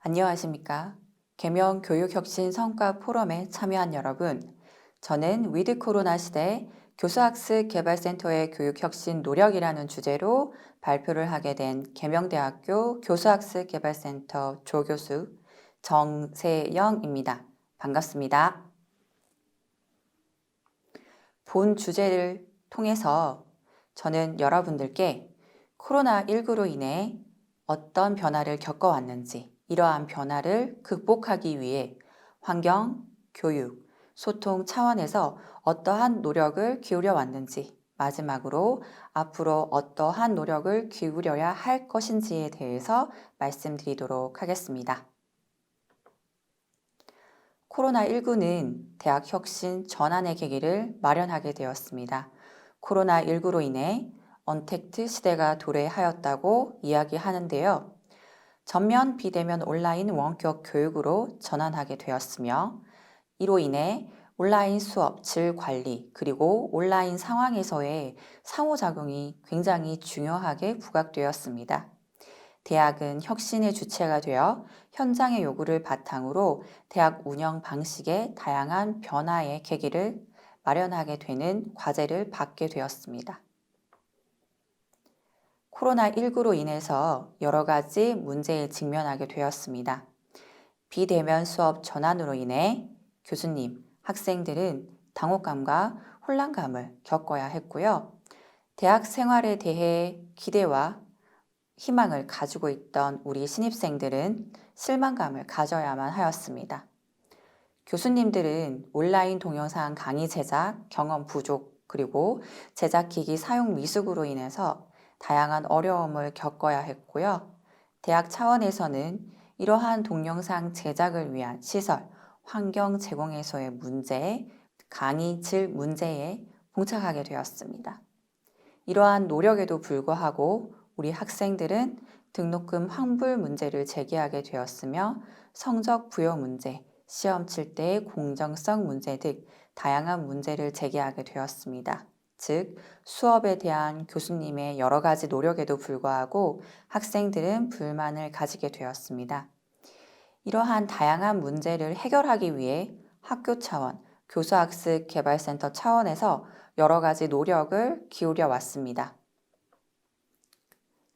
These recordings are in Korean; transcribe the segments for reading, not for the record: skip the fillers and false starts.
안녕하십니까? 계명 교육혁신 성과 포럼에 참여한 여러분, 저는 위드 코로나 시대 교수학습 개발센터의 교육혁신 노력이라는 주제로 발표를 하게 된 계명대학교 교수학습 개발센터 조교수 정세영입니다. 반갑습니다. 본 주제를 통해서 저는 여러분들께 코로나19로 인해 어떤 변화를 겪어왔는지, 이러한 변화를 극복하기 위해 환경, 교육, 소통 차원에서 어떠한 노력을 기울여 왔는지, 마지막으로 앞으로 어떠한 노력을 기울여야 할 것인지에 대해서 말씀드리도록 하겠습니다. 코로나19는 대학 혁신 전환의 계기를 마련하게 되었습니다. 코로나19로 인해 언택트 시대가 도래하였다고 이야기하는데요. 전면 비대면 온라인 원격 교육으로 전환하게 되었으며 이로 인해 온라인 수업 질 관리 그리고 온라인 상황에서의 상호작용이 굉장히 중요하게 부각되었습니다. 대학은 혁신의 주체가 되어 현장의 요구를 바탕으로 대학 운영 방식의 다양한 변화의 계기를 마련하게 되는 과제를 받게 되었습니다. 코로나19로 인해서 여러 가지 문제에 직면하게 되었습니다. 비대면 수업 전환으로 인해 교수님, 학생들은 당혹감과 혼란감을 겪어야 했고요. 대학 생활에 대해 기대와 희망을 가지고 있던 우리 신입생들은 실망감을 가져야만 하였습니다. 교수님들은 온라인 동영상 강의 제작, 경험 부족, 그리고 제작기기 사용 미숙으로 인해서 다양한 어려움을 겪어야 했고요. 대학 차원에서는 이러한 동영상 제작을 위한 시설, 환경 제공에서의 문제, 강의 질 문제에 봉착하게 되었습니다. 이러한 노력에도 불구하고 우리 학생들은 등록금 환불 문제를 제기하게 되었으며 성적 부여 문제, 시험 칠 때의 공정성 문제 등 다양한 문제를 제기하게 되었습니다. 즉, 수업에 대한 교수님의 여러 가지 노력에도 불구하고 학생들은 불만을 가지게 되었습니다. 이러한 다양한 문제를 해결하기 위해 학교 차원, 교수학습 개발센터 차원에서 여러 가지 노력을 기울여 왔습니다.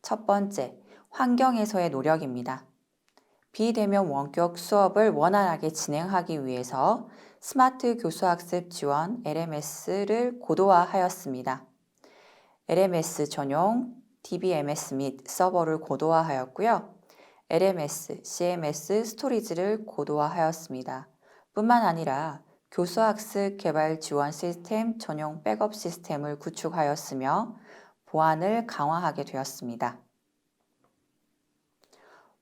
첫 번째, 환경에서의 노력입니다. 비대면 원격 수업을 원활하게 진행하기 위해서 스마트 교수학습 지원 LMS를 고도화하였습니다. LMS 전용 DBMS 및 서버를 고도화하였고요. LMS, CMS 스토리지를 고도화하였습니다. 뿐만 아니라 교수학습 개발 지원 시스템 전용 백업 시스템을 구축하였으며 보안을 강화하게 되었습니다.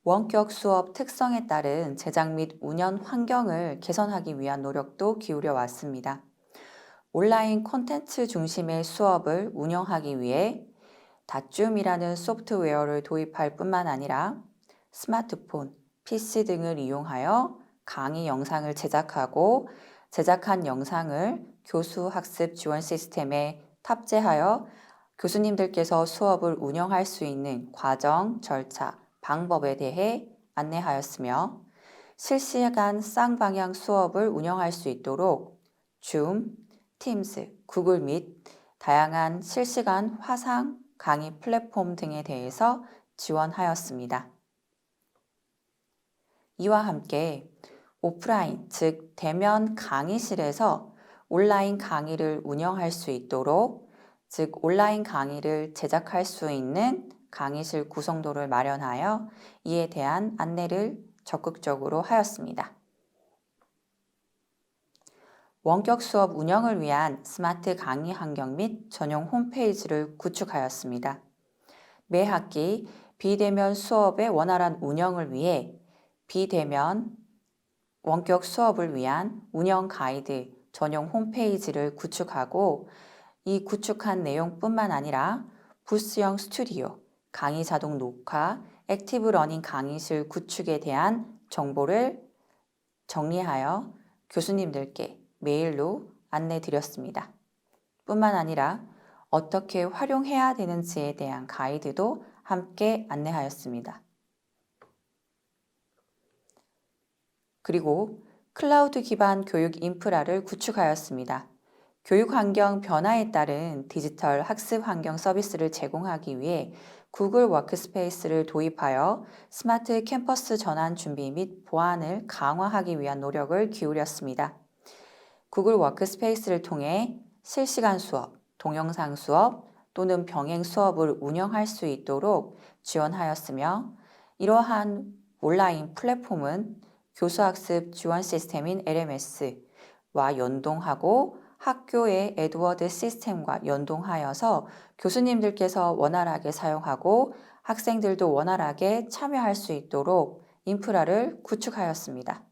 원격 수업 특성에 따른 제작 및 운영 환경을 개선하기 위한 노력도 기울여 왔습니다. 온라인 콘텐츠 중심의 수업을 운영하기 위해 다줌이라는 소프트웨어를 도입할 뿐만 아니라 스마트폰, PC 등을 이용하여 강의 영상을 제작하고 제작한 영상을 교수 학습 지원 시스템에 탑재하여 교수님들께서 수업을 운영할 수 있는 과정, 절차, 방법에 대해 안내하였으며 실시간 쌍방향 수업을 운영할 수 있도록 줌, 팀스, 구글 및 다양한 실시간 화상 강의 플랫폼 등에 대해서 지원하였습니다. 이와 함께 오프라인, 즉 대면 강의실에서 온라인 강의를 운영할 수 있도록, 즉 온라인 강의를 제작할 수 있는 강의실 구성도를 마련하여 이에 대한 안내를 적극적으로 하였습니다. 원격 수업 운영을 위한 스마트 강의 환경 및 전용 홈페이지를 구축하였습니다. 매 학기 비대면 수업의 원활한 운영을 위해 비대면 원격 수업을 위한 운영 가이드 전용 홈페이지를 구축하고 이 구축한 내용뿐만 아니라 부스형 스튜디오, 강의 자동 녹화, 액티브 러닝 강의실 구축에 대한 정보를 정리하여 교수님들께 메일로 안내 드렸습니다. 뿐만 아니라 어떻게 활용해야 되는지에 대한 가이드도 함께 안내하였습니다. 그리고 클라우드 기반 교육 인프라를 구축하였습니다. 교육 환경 변화에 따른 디지털 학습 환경 서비스를 제공하기 위해 구글 워크스페이스를 도입하여 스마트 캠퍼스 전환 준비 및 보안을 강화하기 위한 노력을 기울였습니다. 구글 워크스페이스를 통해 실시간 수업, 동영상 수업 또는 병행 수업을 운영할 수 있도록 지원하였으며 이러한 온라인 플랫폼은 교수학습 지원 시스템인 LMS와 연동하고 학교의 에드워드 시스템과 연동하여서 교수님들께서 원활하게 사용하고 학생들도 원활하게 참여할 수 있도록 인프라를 구축하였습니다.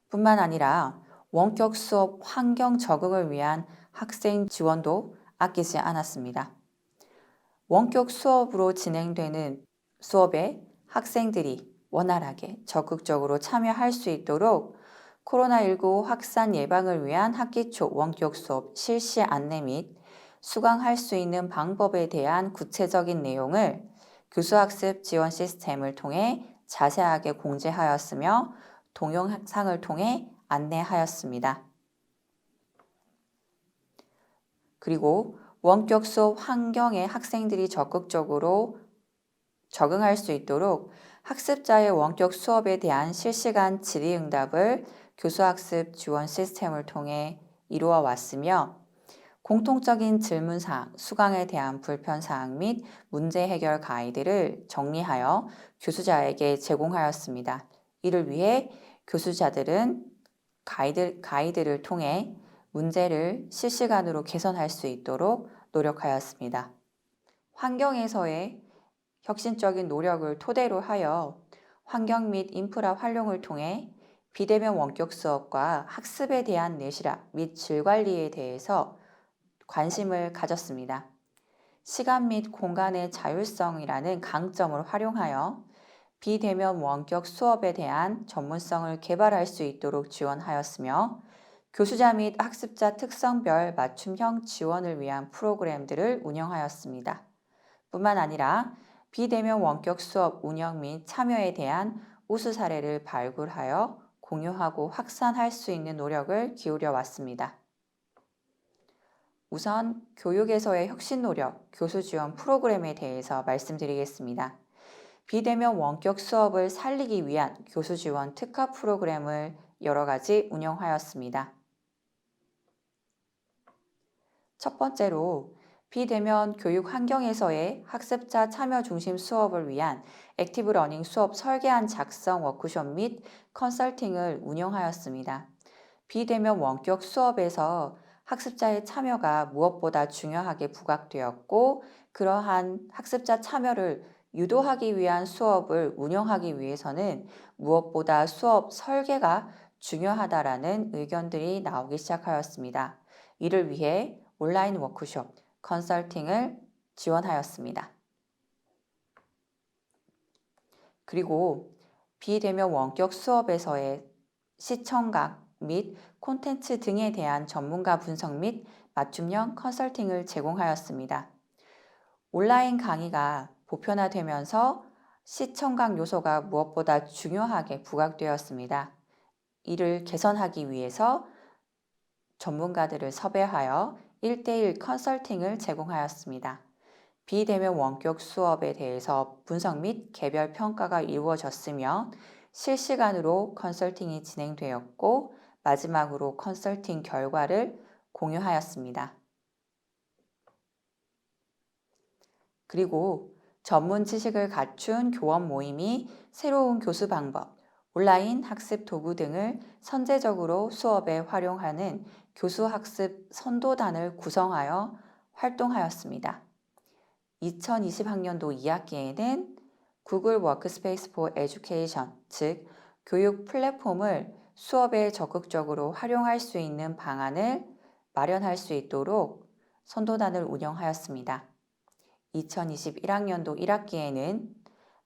뿐만 아니라 원격 수업 환경 적응을 위한 학생 지원도 아끼지 않았습니다. 원격 수업으로 진행되는 수업에 학생들이 원활하게 적극적으로 참여할 수 있도록 코로나19 확산 예방을 위한 학기 초 원격 수업 실시 안내 및 수강할 수 있는 방법에 대한 구체적인 내용을 교수학습 지원 시스템을 통해 자세하게 공지하였으며 동영상을 통해 안내하였습니다. 그리고 원격 수업 환경에 학생들이 적극적으로 적응할 수 있도록 학습자의 원격 수업에 대한 실시간 질의응답을 교수학습 지원 시스템을 통해 이루어 왔으며 공통적인 질문사항, 수강에 대한 불편사항 및 문제 해결 가이드를 정리하여 교수자에게 제공하였습니다. 이를 위해 교수자들은 가이드를 통해 문제를 실시간으로 개선할 수 있도록 노력하였습니다. 환경에서의 혁신적인 노력을 토대로 하여 환경 및 인프라 활용을 통해 비대면 원격 수업과 학습에 대한 내실화 및 질 관리에 대해서 관심을 가졌습니다. 시간 및 공간의 자율성이라는 강점을 활용하여 비대면 원격 수업에 대한 전문성을 개발할 수 있도록 지원하였으며 교수자 및 학습자 특성별 맞춤형 지원을 위한 프로그램들을 운영하였습니다. 뿐만 아니라 비대면 원격 수업 운영 및 참여에 대한 우수 사례를 발굴하여 공유하고 확산할 수 있는 노력을 기울여 왔습니다. 우선 교육에서의 혁신 노력, 교수 지원 프로그램에 대해서 말씀드리겠습니다. 비대면 원격 수업을 살리기 위한 교수 지원 특화 프로그램을 여러 가지 운영하였습니다. 첫 번째로 비대면 교육 환경에서의 학습자 참여 중심 수업을 위한 액티브 러닝 수업 설계안 작성 워크숍 및 컨설팅을 운영하였습니다. 비대면 원격 수업에서 학습자의 참여가 무엇보다 중요하게 부각되었고 그러한 학습자 참여를 유도하기 위한 수업을 운영하기 위해서는 무엇보다 수업 설계가 중요하다라는 의견들이 나오기 시작하였습니다. 이를 위해 온라인 워크숍, 컨설팅을 지원하였습니다. 그리고 비대면 원격 수업에서의 시청각 및 콘텐츠 등에 대한 전문가 분석 및 맞춤형 컨설팅을 제공하였습니다. 온라인 강의가 보편화되면서 시청각 요소가 무엇보다 중요하게 부각되었습니다. 이를 개선하기 위해서 전문가들을 섭외하여 1대1 컨설팅을 제공하였습니다. 비대면 원격 수업에 대해서 분석 및 개별 평가가 이루어졌으며 실시간으로 컨설팅이 진행되었고 마지막으로 컨설팅 결과를 공유하였습니다. 그리고 전문 지식을 갖춘 교원 모임이 새로운 교수 방법, 온라인 학습 도구 등을 선제적으로 수업에 활용하는 교수학습 선도단을 구성하여 활동하였습니다. 2020학년도 2학기에는 구글 워크스페이스 포 에듀케이션, 즉 교육 플랫폼을 수업에 적극적으로 활용할 수 있는 방안을 마련할 수 있도록 선도단을 운영하였습니다. 2021학년도 1학기에는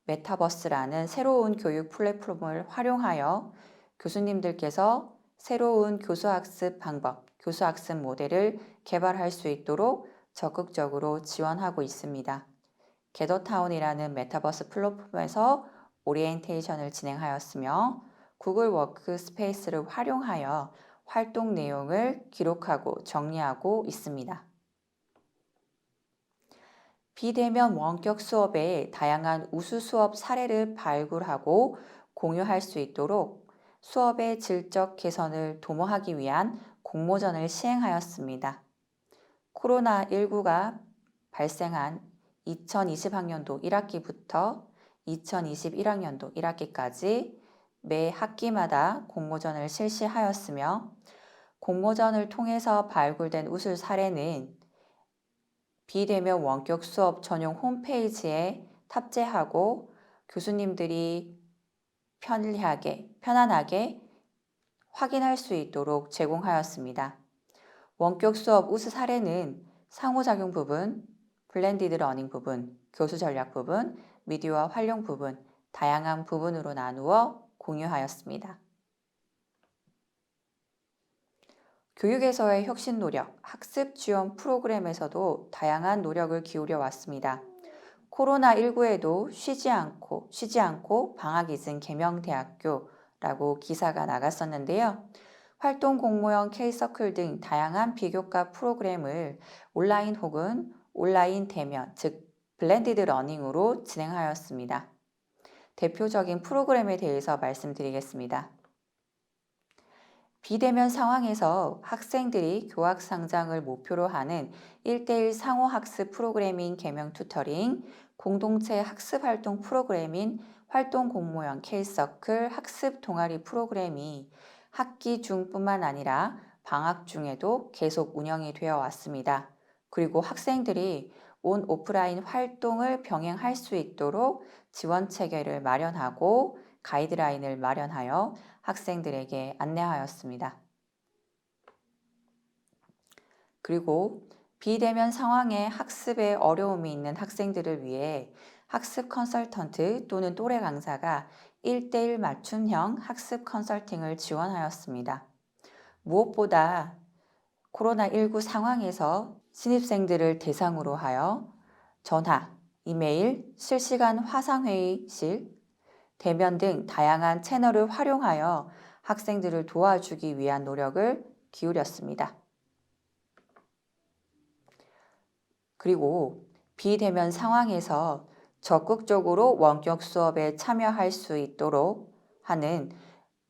메타버스라는 새로운 교육 플랫폼을 활용하여 교수님들께서 새로운 교수학습 방법, 교수학습 모델을 개발할 수 있도록 적극적으로 지원하고 있습니다. 게더타운이라는 메타버스 플랫폼에서 오리엔테이션을 진행하였으며 구글 워크스페이스를 활용하여 활동 내용을 기록하고 정리하고 있습니다. 비대면 원격 수업의 다양한 우수 수업 사례를 발굴하고 공유할 수 있도록 수업의 질적 개선을 도모하기 위한 공모전을 시행하였습니다. 코로나19가 발생한 2020학년도 1학기부터 2021학년도 1학기까지 매 학기마다 공모전을 실시하였으며 공모전을 통해서 발굴된 우수 사례는 비대면 원격 수업 전용 홈페이지에 탑재하고 교수님들이 편안하게 확인할 수 있도록 제공하였습니다. 원격 수업 우수 사례는 상호작용 부분, 블렌디드 러닝 부분, 교수 전략 부분, 미디어 활용 부분, 다양한 부분으로 나누어 공유하였습니다. 교육에서의 혁신 노력, 학습 지원 프로그램에서도 다양한 노력을 기울여 왔습니다. 코로나19에도 쉬지 않고 방학 잊은 계명대학교라고 기사가 나갔었는데요. 활동 공모형 K서클 등 다양한 비교과 프로그램을 온라인 혹은 온라인 대면, 즉 블렌디드 러닝으로 진행하였습니다. 대표적인 프로그램에 대해서 말씀드리겠습니다. 비대면 상황에서 학생들이 교학 상장을 목표로 하는 1:1 상호학습 프로그램인 계명 튜터링, 공동체 학습 활동 프로그램인 활동 공모형 K서클 학습 동아리 프로그램이 학기 중뿐만 아니라 방학 중에도 계속 운영이 되어 왔습니다. 그리고 학생들이 온 오프라인 활동을 병행할 수 있도록 지원 체계를 마련하고 가이드라인을 마련하여 학생들에게 안내하였습니다. 그리고 비대면 상황에 학습에 어려움이 있는 학생들을 위해 학습 컨설턴트 또는 또래 강사가 1:1 맞춤형 학습 컨설팅을 지원하였습니다. 무엇보다 코로나19 상황에서 신입생들을 대상으로 하여 전화, 이메일, 실시간 화상회의실, 대면 등 다양한 채널을 활용하여 학생들을 도와주기 위한 노력을 기울였습니다. 그리고 비대면 상황에서 적극적으로 원격 수업에 참여할 수 있도록 하는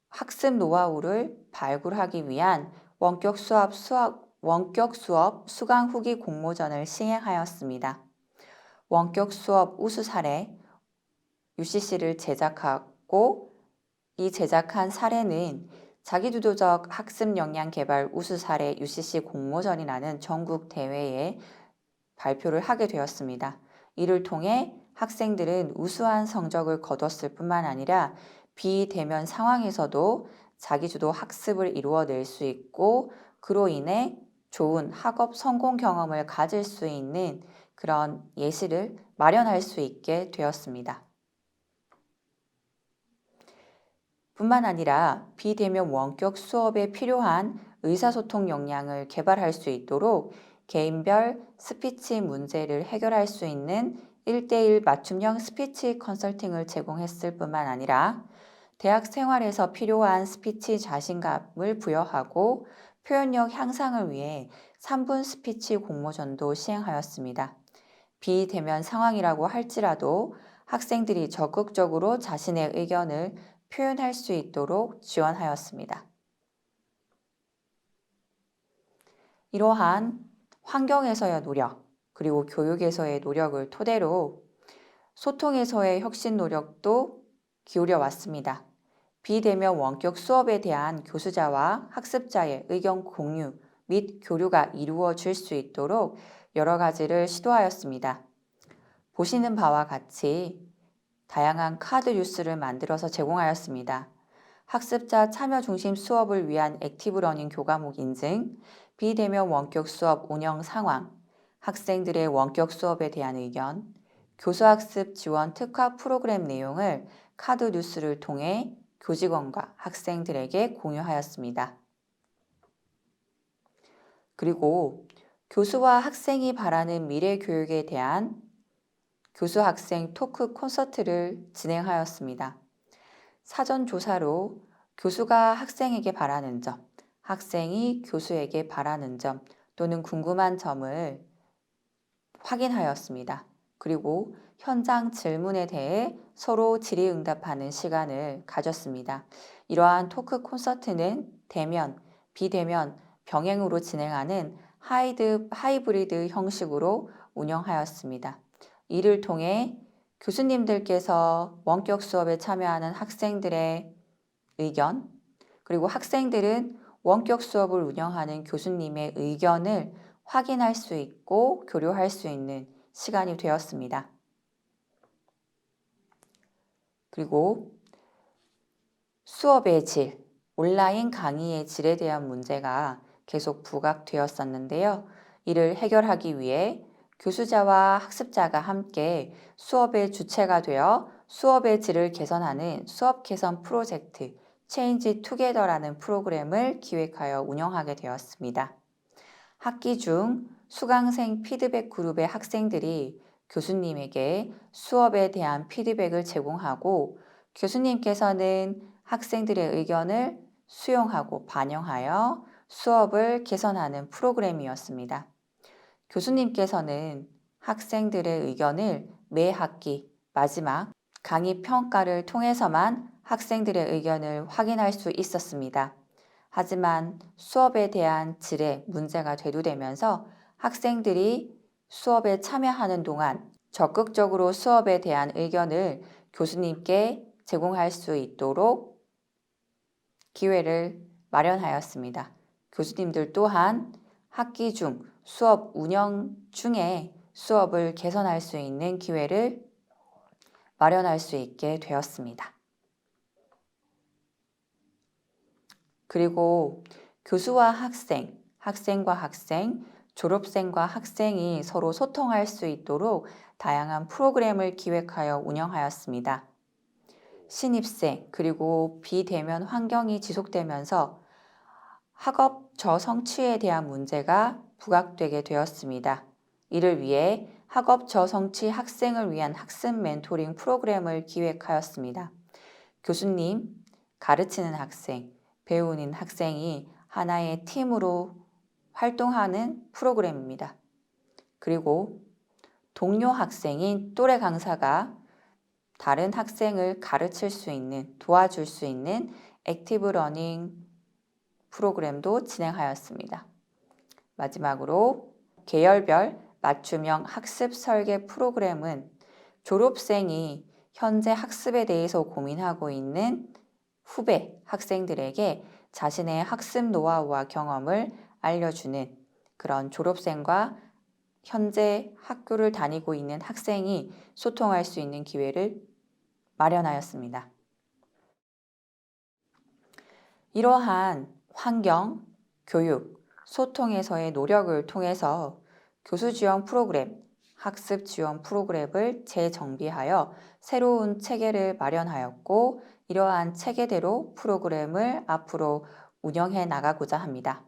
학습 노하우를 발굴하기 위한 원격 수업 수강 후기 공모전을 시행하였습니다. 원격 수업 우수 사례 UCC를 제작하고 이 제작한 사례는 자기주도적 학습 역량 개발 우수 사례 UCC 공모전이라는 전국 대회에 발표를 하게 되었습니다. 이를 통해 학생들은 우수한 성적을 거뒀을 뿐만 아니라 비대면 상황에서도 자기주도 학습을 이루어낼 수 있고 그로 인해 좋은 학업 성공 경험을 가질 수 있는 그런 예시를 마련할 수 있게 되었습니다. 뿐만 아니라 비대면 원격 수업에 필요한 의사소통 역량을 개발할 수 있도록 개인별 스피치 문제를 해결할 수 있는 1:1 맞춤형 스피치 컨설팅을 제공했을 뿐만 아니라 대학 생활에서 필요한 스피치 자신감을 부여하고 표현력 향상을 위해 3분 스피치 공모전도 시행하였습니다. 비대면 상황이라고 할지라도 학생들이 적극적으로 자신의 의견을 표현할 수 있도록 지원하였습니다. 이러한 환경에서의 노력, 그리고 교육에서의 노력을 토대로 소통에서의 혁신 노력도 기울여 왔습니다. 비대면 원격 수업에 대한 교수자와 학습자의 의견 공유 및 교류가 이루어질 수 있도록 여러 가지를 시도하였습니다. 보시는 바와 같이 다양한 카드 뉴스를 만들어서 제공하였습니다. 학습자 참여 중심 수업을 위한 액티브 러닝 교과목 인증, 비대면 원격 수업 운영 상황, 학생들의 원격 수업에 대한 의견, 교수학습 지원 특화 프로그램 내용을 카드 뉴스를 통해 교직원과 학생들에게 공유하였습니다. 그리고 교수와 학생이 바라는 미래 교육에 대한 교수 학생 토크 콘서트를 진행하였습니다. 사전조사로 교수가 학생에게 바라는 점, 학생이 교수에게 바라는 점 또는 궁금한 점을 확인하였습니다. 그리고 현장 질문에 대해 서로 질의응답하는 시간을 가졌습니다. 이러한 토크 콘서트는 대면, 비대면, 병행으로 진행하는 하이브리드 형식으로 운영하였습니다. 이를 통해 교수님들께서 원격 수업에 참여하는 학생들의 의견, 그리고 학생들은 원격 수업을 운영하는 교수님의 의견을 확인할 수 있고 교류할 수 있는 시간이 되었습니다. 그리고 수업의 질, 온라인 강의의 질에 대한 문제가 계속 부각되었었는데요. 이를 해결하기 위해 교수자와 학습자가 함께 수업의 주체가 되어 수업의 질을 개선하는 수업 개선 프로젝트 체인지 투게더라는 프로그램을 기획하여 운영하게 되었습니다. 학기 중 수강생 피드백 그룹의 학생들이 교수님에게 수업에 대한 피드백을 제공하고 교수님께서는 학생들의 의견을 수용하고 반영하여 수업을 개선하는 프로그램이었습니다. 교수님께서는 학생들의 의견을 매 학기 마지막 강의 평가를 통해서만 학생들의 의견을 확인할 수 있었습니다. 하지만 수업에 대한 질에 문제가 대두되면서 학생들이 수업에 참여하는 동안 적극적으로 수업에 대한 의견을 교수님께 제공할 수 있도록 기회를 마련하였습니다. 교수님들 또한 학기 중 수업 운영 중에 수업을 개선할 수 있는 기회를 마련할 수 있게 되었습니다. 그리고 교수와 학생, 학생과 학생, 졸업생과 학생이 서로 소통할 수 있도록 다양한 프로그램을 기획하여 운영하였습니다. 신입생 그리고 비대면 환경이 지속되면서 학업 저성취에 대한 문제가 부각되게 되었습니다. 이를 위해 학업 저성취 학생을 위한 학습 멘토링 프로그램을 기획하였습니다. 교수님, 가르치는 학생, 배우는 학생이 하나의 팀으로 활동하는 프로그램입니다. 그리고 동료 학생인 또래 강사가 다른 학생을 가르칠 수 있는, 도와줄 수 있는 액티브 러닝 프로그램도 진행하였습니다. 마지막으로 계열별 맞춤형 학습 설계 프로그램은 졸업생이 현재 학습에 대해서 고민하고 있는 후배 학생들에게 자신의 학습 노하우와 경험을 알려주는 그런 졸업생과 현재 학교를 다니고 있는 학생이 소통할 수 있는 기회를 마련하였습니다. 이러한 환경, 교육, 소통에서의 노력을 통해서 교수 지원 프로그램, 학습 지원 프로그램을 재정비하여 새로운 체계를 마련하였고 이러한 체계대로 프로그램을 앞으로 운영해 나가고자 합니다.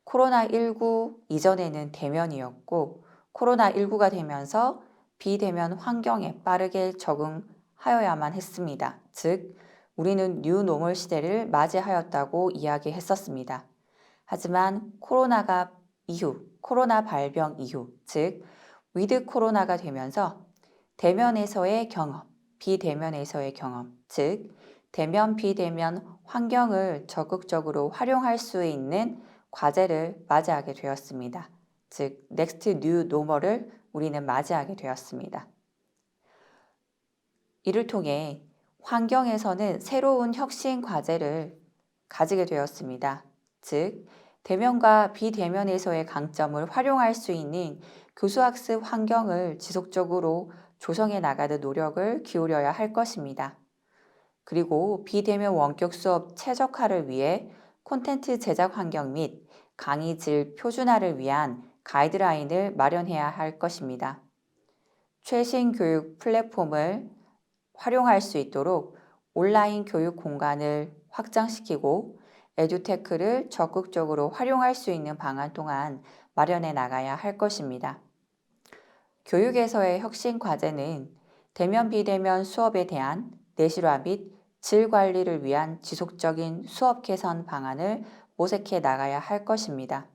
코로나19 이전에는 대면이었고 코로나19가 되면서 비대면 환경에 빠르게 적응하여야만 했습니다. 즉, 우리는 뉴노멀 시대를 맞이하였다고 이야기했었습니다. 하지만 코로나 발병 이후, 즉 위드 코로나가 되면서 대면에서의 경험, 비대면에서의 경험, 즉 대면, 비대면 환경을 적극적으로 활용할 수 있는 과제를 맞이하게 되었습니다. 즉 넥스트 뉴 노멀을 우리는 맞이하게 되었습니다. 이를 통해 환경에서는 새로운 혁신 과제를 가지게 되었습니다. 즉 대면과 비대면에서의 강점을 활용할 수 있는 교수학습 환경을 지속적으로 조성해 나가는 노력을 기울여야 할 것입니다. 그리고 비대면 원격 수업 최적화를 위해 콘텐츠 제작 환경 및 강의 질 표준화를 위한 가이드라인을 마련해야 할 것입니다. 최신 교육 플랫폼을 활용할 수 있도록 온라인 교육 공간을 확장시키고 에듀테크를 적극적으로 활용할 수 있는 방안 또한 마련해 나가야 할 것입니다. 교육에서의 혁신 과제는 대면 비대면 수업에 대한 내실화 및 질 관리를 위한 지속적인 수업 개선 방안을 모색해 나가야 할 것입니다.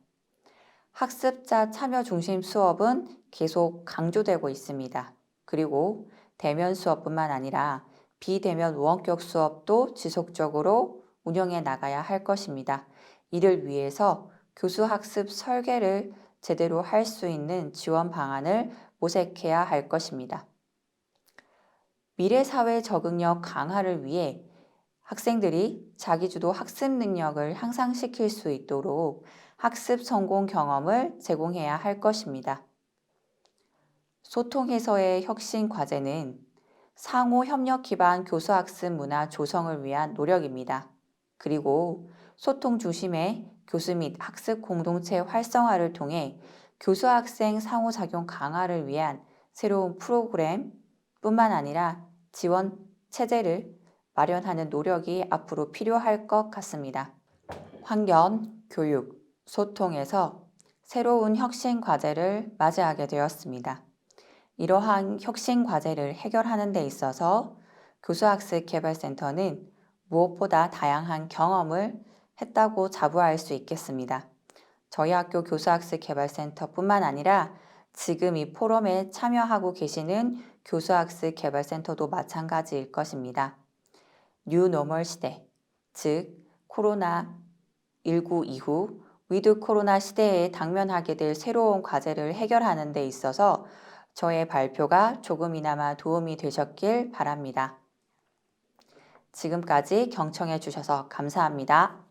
학습자 참여 중심 수업은 계속 강조되고 있습니다. 그리고 대면 수업뿐만 아니라 비대면 원격 수업도 지속적으로 운영해 나가야 할 것입니다. 이를 위해서 교수 학습 설계를 제대로 할 수 있는 지원 방안을 모색해야 할 것입니다. 미래 사회 적응력 강화를 위해 학생들이 자기주도 학습 능력을 향상시킬 수 있도록 학습 성공 경험을 제공해야 할 것입니다. 소통에서의 혁신 과제는 상호 협력 기반 교수 학습 문화 조성을 위한 노력입니다. 그리고 소통 중심의 교수 및 학습 공동체 활성화를 통해 교수 학생 상호작용 강화를 위한 새로운 프로그램 뿐만 아니라 지원 체제를 마련하는 노력이 앞으로 필요할 것 같습니다. 환경, 교육, 소통에서 새로운 혁신 과제를 맞이하게 되었습니다. 이러한 혁신 과제를 해결하는 데 있어서 교수학습개발센터는 무엇보다 다양한 경험을 했다고 자부할 수 있겠습니다. 저희 학교 교수학습개발센터뿐만 아니라 지금 이 포럼에 참여하고 계시는 교수학습개발센터도 마찬가지일 것입니다. 뉴노멀 시대, 즉 코로나19 이후 위드 코로나 시대에 당면하게 될 새로운 과제를 해결하는 데 있어서 저의 발표가 조금이나마 도움이 되셨길 바랍니다. 지금까지 경청해 주셔서 감사합니다.